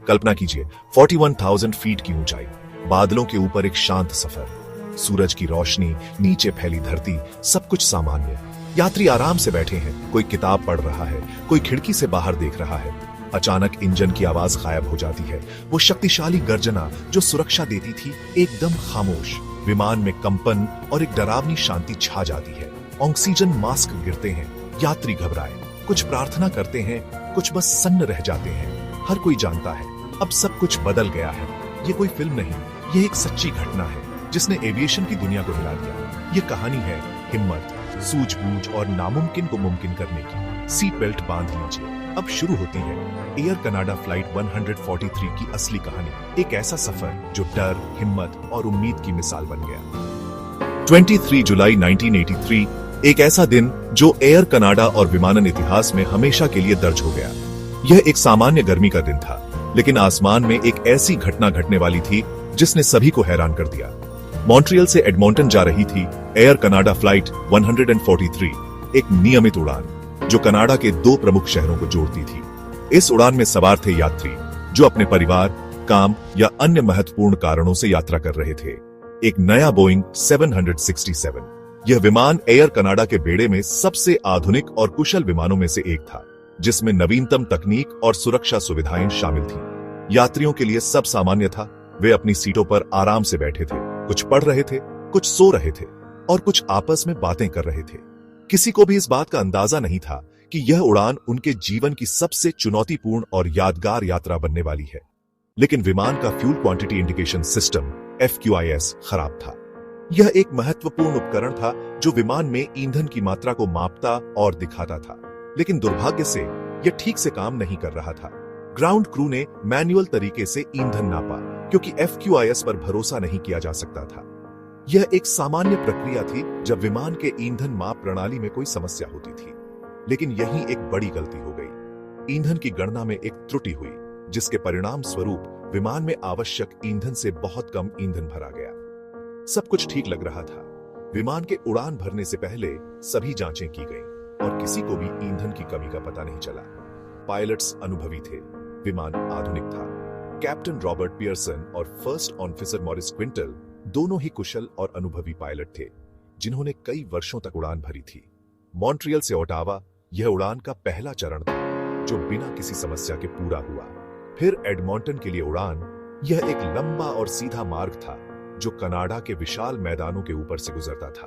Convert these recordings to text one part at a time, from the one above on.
कल्पना कीजिए 41,000 फीट की ऊंचाई, बादलों के ऊपर एक शांत सफर, सूरज की रोशनी, नीचे फैली धरती, सब कुछ सामान्य। यात्री आराम से बैठे हैं, कोई किताब पढ़ रहा है, कोई खिड़की से बाहर देख रहा है। अचानक इंजन की आवाज गायब हो जाती है। वो शक्तिशाली गर्जना जो सुरक्षा देती थी एकदम खामोश। विमान में कंपन और एक डरावनी शांति छा जाती है। ऑक्सीजन मास्क गिरते हैं, यात्री घबराए, कुछ प्रार्थना करते हैं, कुछ बस सन्न रह जाते हैं। हर कोई जानता है अब सब कुछ बदल गया है। ये कोई फिल्म नहीं, ये एक सच्ची घटना है जिसने एविएशन की दुनिया को हिला दिया। ये कहानी है हिम्मत, सूझबूझ और नामुमकिन को मुमकिन करने की। सीट बेल्ट बांध लीजिए, अब शुरू होती है एयर कनाडा फ्लाइट 143 की असली कहानी। एक ऐसा सफर जो डर, हिम्मत और उम्मीद की मिसाल बन गया। 23 जुलाई 1983, एक ऐसा दिन जो एयर कनाडा और विमानन इतिहास में हमेशा के लिए दर्ज हो गया। यह एक सामान्य गर्मी का दिन था, लेकिन आसमान में एक ऐसी घटना घटने वाली थी जिसने सभी को हैरान कर दिया। मॉन्ट्रियल से एडमॉन्टन जा रही थी एयर कनाडा फ्लाइट 143, एक नियमित उड़ान जो कनाडा के 2 प्रमुख शहरों को जोड़ती थी। इस उड़ान में सवार थे यात्री जो अपने परिवार, काम या अन्य महत्वपूर्ण कारणों से यात्रा कर रहे थे। एक नया बोइंग 767, यह विमान एयर कनाडा के बेड़े में सबसे आधुनिक और कुशल विमानों में से एक था, जिसमें नवीनतम तकनीक और सुरक्षा सुविधाएं शामिल थीं। यात्रियों के लिए सब सामान्य था। वे अपनी सीटों पर आराम से बैठे थे, कुछ पढ़ रहे थे, कुछ सो रहे थे और कुछ आपस में बातें कर रहे थे। किसी को भी इस बात का अंदाजा नहीं था कि यह उड़ान उनके जीवन की सबसे चुनौतीपूर्ण और यादगार यात्रा बनने वाली है। लेकिन विमान का fuel quantity indication system FQIS खराब था। यह एक महत्वपूर्ण उपकरण था जो विमान में ईंधन की मात्रा को मापता और दिखाता था, लेकिन दुर्भाग्य से यह ठीक से काम नहीं कर रहा था। ग्राउंड क्रू ने मैन्युअल तरीके से ईंधन नापा क्योंकि FQIS पर भरोसा नहीं किया जा सकता था। यह एक सामान्य प्रक्रिया थी जब विमान के ईंधन माप प्रणाली में कोई समस्या होती थी, लेकिन यही एक बड़ी गलती हो गई। ईंधन की गणना में एक त्रुटि हुई, जिसके परिणाम स्वरूप विमान में आवश्यक ईंधन से बहुत कम ईंधन भरा गया। सब कुछ ठीक लग रहा था। विमान के उड़ान भरने से पहले सभी जांचें की गईं और किसी को भी ईंधन की कमी का पता नहीं चला। पायलट्स अनुभवी थे, विमान आधुनिक था। कैप्टन रॉबर्ट पियर्सन और फर्स्ट ऑफिसर मॉरिस क्विंटल दोनों ही कुशल और अनुभवी पायलट थे, जिन्होंने कई वर्षों तक उड़ान भरी थी। मॉन्ट्रियल से ओटावा यह उड़ान का पहला चरण था, जो बिना किसी समस्या के पूरा हुआ। फिर एडमॉन्टन के लिए उड़ान, यह एक लंबा और सीधा मार्ग था जो कनाडा के विशाल मैदानों के ऊपर से गुजरता था।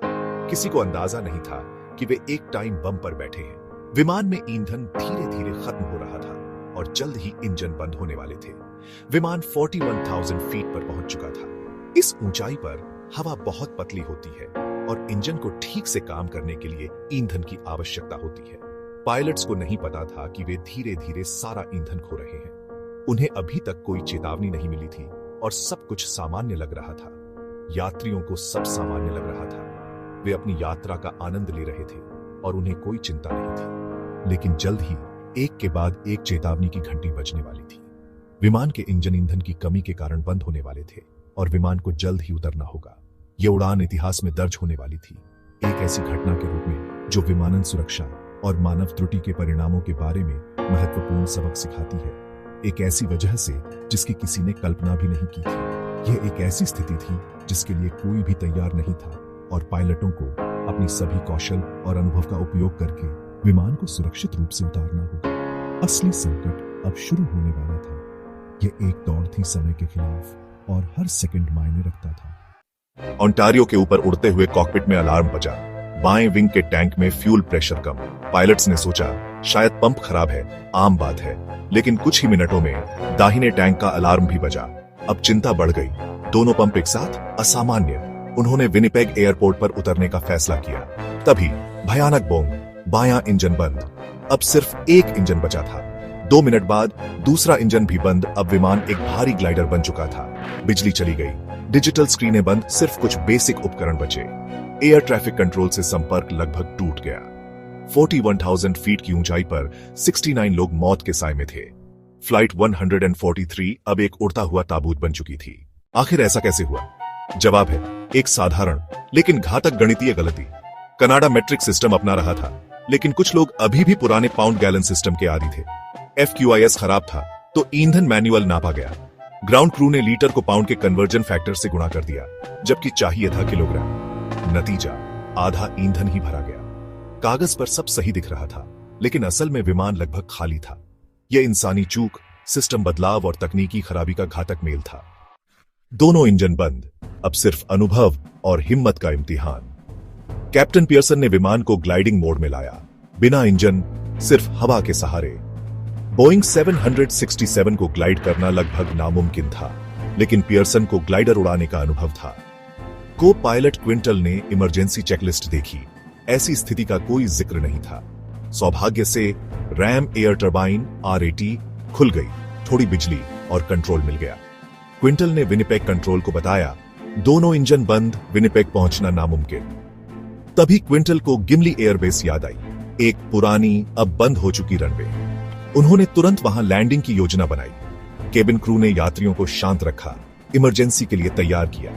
किसी को अंदाजा नहीं था कि वे एक टाइम बम पर बैठे हैं। विमान में ईंधन धीरे धीरे खत्म हो रहा था और जल्द ही इंजन बंद होने वाले थे। विमान 41,000 फीट पर पहुंच चुका था। इस ऊंचाई पर हवा बहुत पतली होती है और इंजन को ठीक से काम करने के लिए ईंधन की आवश्यकता होती है। पायलट्स को नहीं पता था कि वे धीरे धीरे सारा ईंधन खो रहे हैं। उन्हें अभी तक कोई चेतावनी नहीं मिली थी और सब कुछ सामान्य लग रहा था। यात्रियों को सब सामान्य लग रहा था। वे अपनी यात्रा का आनंद ले रहे थे और उन्हें कोई चिंता नहीं थी। लेकिन जल्द ही एक के बाद एक चेतावनी की घंटी बजने वाली थी। विमान के इंजन ईंधन की कमी के कारण बंद होने वाले थे और विमान को जल्द ही उतरना होगा। यह उड़ान इतिहास में दर्ज होने वाली थी, एक ऐसी घटना के रूप में जो विमानन सुरक्षा और मानव त्रुटि के परिणामों के बारे में महत्वपूर्ण सबक सिखाती है। एक ऐसी वजह से जिसकी किसी ने कल्पना भी नहीं की थी। यह एक ऐसी स्थिति थी जिसके लिए कोई भी तैयार नहीं था और पायलटों को अपनी सभी कौशल और अनुभव का उपयोग करके विमान को सुरक्षित रूप से उतारना होगा। असली संकट अब शुरू होने वाला था। यह एक दौड़ थी समय के खिलाफ और हर सेकंड मायने रखता था। ओंटारियो के ऊपर उड़ते हुए कॉकपिट में अलार्म बजा। बाएं विंग के टैंक में फ्यूल प्रेशर कम। पायलट्स ने सोचा शायद पंप खराब है, आम बात है। लेकिन कुछ ही मिनटों में दाहिने टैंक का अलार्म भी बजा। अब चिंता बढ़ गई। दोनों पंप एक साथ, असामान्य। उन्होंने विनिपेग एयरपोर्ट पर उतरने का फैसला किया। तभी भयानक बोंग, बायां इंजन बंद। अब सिर्फ एक इंजन बचा था। 2 मिनट बाद दूसरा इंजन भी बंद। अब विमान एक भारी ग्लाइडर बन चुका था। बिजली चली गई, डिजिटल स्क्रीनें बंद, सिर्फ कुछ बेसिक उपकरण बचे। एयर ट्रैफिक कंट्रोल से संपर्क लगभग टूट गया। 41,000 फीट की ऊंचाई पर 69 लोग मौत के साए में थे। फ्लाइट 143 अब एक उड़ता हुआ ताबूत बन चुकी थी। आखिर ऐसा कैसे हुआ? जवाब है एक साधारण लेकिन घातक गणितीय गलती। कनाडा मेट्रिक सिस्टम अपना रहा था, लेकिन कुछ लोग अभी भी पुराने पाउंड गैलन सिस्टम के आदी थे। FQIS खराब था तो ईंधन मैनुअल नापा गया। ग्राउंड क्रू ने लीटर को पाउंड के कन्वर्जन फैक्टर से गुणा कर दिया, जबकि चाहिए था किलोग्राम। नतीजा, आधा ईंधन ही भरा गया। कागज पर सब सही दिख रहा था, लेकिन असल में विमान लगभग खाली था। यह इंसानी चूक, सिस्टम बदलाव और तकनीकी खराबी का घातक मेल था। दोनों इंजन बंद, अब सिर्फ अनुभव और हिम्मत का इम्तिहान। कैप्टन पियर्सन ने विमान को ग्लाइडिंग मोड में लाया, बिना इंजन, सिर्फ हवा के सहारे। बोइंग 767 को ग्लाइड करना लगभग नामुमकिन था, लेकिन पियर्सन को ग्लाइडर उड़ाने का अनुभव था। को पायलट क्विंटल ने इमरजेंसी चेकलिस्ट देखी। ऐसी स्थिति का कोई जिक्र नहीं था। सौभाग्य से रैम एयर टर्बाइन RAT खुल गई, थोड़ी बिजली और कंट्रोल मिल गया। क्विंटल ने विनिपेग कंट्रोल को बताया, दोनों इंजन बंद, विनिपेग पहुंचना नामुमकिन। तभी क्विंटल को गिमली एयरबेस याद आई, एक पुरानी, अब बंद हो चुकी रनवे। उन्होंने तुरंत वहां लैंडिंग की योजना बनाई। केबिन क्रू ने यात्रियों को शांत रखा, इमरजेंसी के लिए तैयार किया।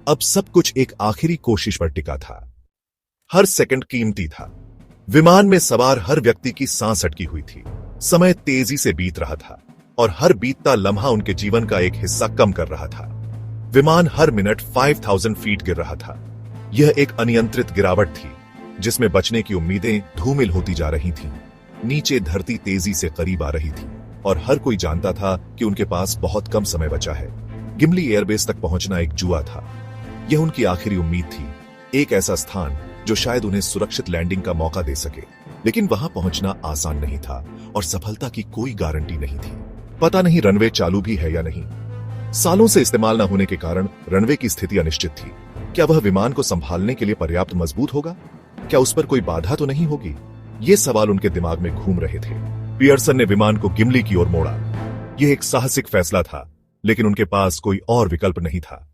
अब सब कुछ एक आखिरी कोशिश पर टिका था। हर सेकंड कीमती था। विमान में सवार हर व्यक्ति की सांस अटकी हुई थी। समय तेजी से बीत रहा था और हर बीतता लम्हा उनके जीवन का एक हिस्सा कम कर रहा था। विमान हर मिनट 5000 फीट गिर रहा था। यह एक अनियंत्रित गिरावट थी, जिसमें बचने की उम्मीदें धूमिल होती जा रही थीं। नीचे धरती तेजी से करीब आ रही थी और हर कोई जानता था कि उनके पास बहुत कम समय बचा है। गिमली एयरबेस तक पहुंचना एक जुआ था। यह उनकी आखिरी उम्मीद थी, एक ऐसा स्थान जो शायद उन्हें सुरक्षित लैंडिंग का मौका दे सके। लेकिन वहां पहुंचना आसान नहीं था और सफलता की कोई गारंटी नहीं थी। पता नहीं रनवे चालू भी है या नहीं। सालों से इस्तेमाल न होने के कारण रनवे की स्थिति अनिश्चित थी। क्या वह विमान को संभालने के लिए पर्याप्त मजबूत होगा? क्या उस पर कोई बाधा तो नहीं होगी? ये सवाल उनके दिमाग में घूम रहे थे। पियर्सन ने विमान को गिमली की ओर मोड़ा। यह एक साहसिक फैसला था, लेकिन उनके पास कोई और विकल्प नहीं था।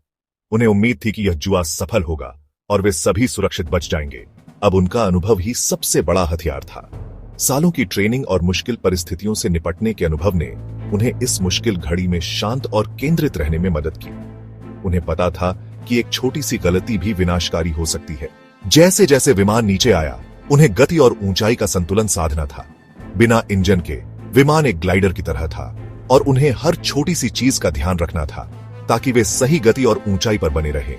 उन्हें उम्मीद थी कि यह जुआ सफल होगा और वे सभी सुरक्षित बच जाएंगे। अब उनका अनुभव ही सबसे बड़ा हथियार था। सालों की ट्रेनिंग और मुश्किल परिस्थितियों से निपटने के अनुभव ने उन्हें इस मुश्किल घड़ी में शांत और केंद्रित रहने में मदद की। उन्हें पता था कि एक छोटी सी गलती भी विनाशकारी हो सकती है। जैसे जैसे विमान नीचे आया, उन्हें गति और ऊंचाई का संतुलन साधना था। बिना इंजन के विमान एक ग्लाइडर की तरह था और उन्हें हर छोटी सी चीज का ध्यान रखना था ताकि वे सही गति और ऊंचाई पर बने रहें।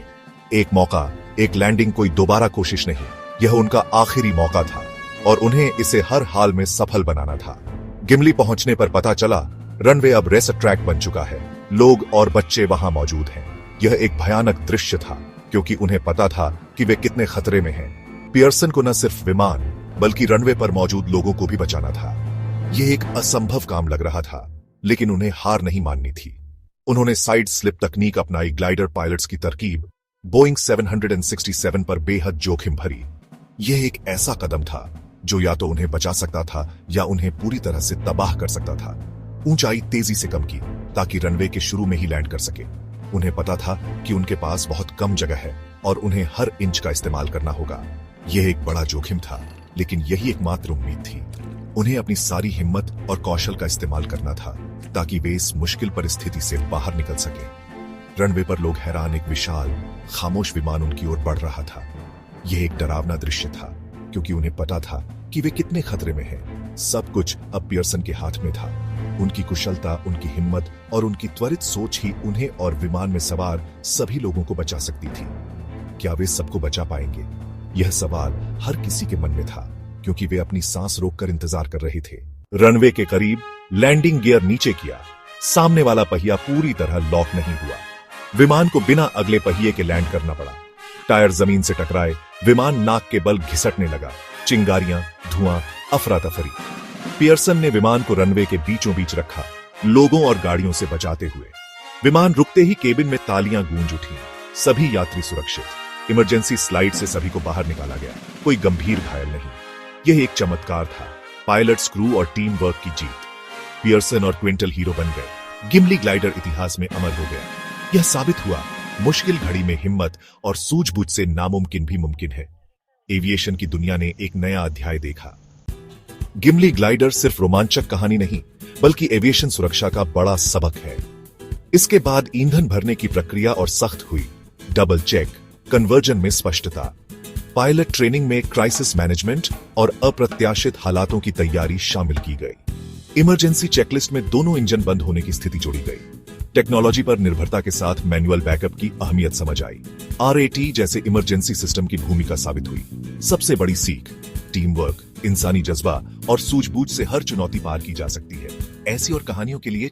एक मौका, एक लैंडिंग, कोई दोबारा कोशिश नहीं। यह उनका आखिरी मौका था और उन्हें इसे हर हाल में सफल बनाना था। गिमली पहुंचने पर पता चला, रनवे अब रेस ट्रैक बन चुका है। लोग और बच्चे वहां मौजूद हैं। यह एक भयानक दृश्य था, क्योंकि उन्हें पता था कि वे कितने खतरे में हैं। पियर्सन को न सिर्फ विमान, बल्कि रनवे पर मौजूद लोगों को भी बचाना था। यह एक असंभव काम लग रहा था, लेकिन उन्हें हार नहीं माननी थी। उन्होंने साइड स्लिप तकनीक अपनाई, ग्लाइडर पायलट्स की तरकीब, बोइंग 767 पर बेहद जोखिम भरी। यह एक ऐसा कदम था जो या तो उन्हें बचा सकता था या उन्हें पूरी तरह से तबाह कर सकता था। ऊंचाई तेजी से कम की ताकि रनवे के शुरू में ही लैंड कर सके। उन्हें पता था कि उनके पास बहुत कम जगह है और उन्हें हर इंच का इस्तेमाल करना होगा। यह एक बड़ा जोखिम था, लेकिन यही एकमात्र उम्मीद थी। उन्हें अपनी सारी हिम्मत और कौशल का इस्तेमाल करना था ताकि वे इस मुश्किल परिस्थिति से बाहर निकल सके। रनवे पर लोग हैरान, एक विशाल, खामोश विमान उनकी ओर बढ़ रहा था। यह एक डरावना दृश्य था, क्योंकि उन्हें पता था कि वे कितने खतरे में हैं। सब कुछ अब पियर्सन के हाथ में था। उनकी कुशलता, उनकी हिम्मत और उनकी त्वरित सोच ही उन्हें और विमान में सवार सभी लोगों को बचा सकती थी। क्या वे सबको बचा पाएंगे? यह सवाल हर किसी के मन में था, क्योंकि वे अपनी सांस रोककर इंतजार कर रहे थे। रनवे के करीब लैंडिंग गियर नीचे किया। सामने वाला पहिया पूरी तरह लॉक नहीं हुआ। विमान को बिना अगले पहिए के लैंड करना पड़ा। टायर जमीन से टकराए, विमान नाक के बल घिसटने लगा। चिंगारियां, धुआं, अफरा तफरी। पियर्सन ने विमान को रनवे के बीचों बीच रखा, लोगों और गाड़ियों से बचाते हुए। विमान रुकते ही केबिन में तालियां गूंज उठी। सभी यात्री सुरक्षित। इमरजेंसी स्लाइड से सभी को बाहर निकाला गया। कोई गंभीर घायल नहीं। यह एक चमत्कार था, पायलट्स, क्रू और टीम वर्क की जीत। पियर्सन और क्विंटल हीरो बन गए। गिमली ग्लाइडर इतिहास में अमर हो गया। यह साबित हुआ, मुश्किल घड़ी में हिम्मत और सूझबूझ से नामुमकिन भी मुमकिन है। एविएशन की दुनिया ने एक नया अध्याय देखा। गिमली ग्लाइडर सिर्फ रोमांचक कहानी नहीं, बल्कि एविएशन सुरक्षा का बड़ा सबक है। इसके बाद ईंधन भरने की प्रक्रिया और सख्त हुई। डबल चेक, कन्वर्जन में स्पष्टता, पायलट ट्रेनिंग में क्राइसिस मैनेजमेंट और अप्रत्याशित हालातों की तैयारी शामिल की गई। इमरजेंसी चेकलिस्ट में दोनों इंजन बंद होने की स्थिति जोड़ी गई। टेक्नोलॉजी पर निर्भरता के साथ मैनुअल बैकअप की अहमियत समझ आई। RAT जैसे इमरजेंसी सिस्टम की भूमिका साबित हुई। सबसे बड़ी सीख, टीम वर्क, इंसानी जज्बा और सूझबूझ से हर चुनौती पार की जा सकती है। ऐसी और कहानियों के लिए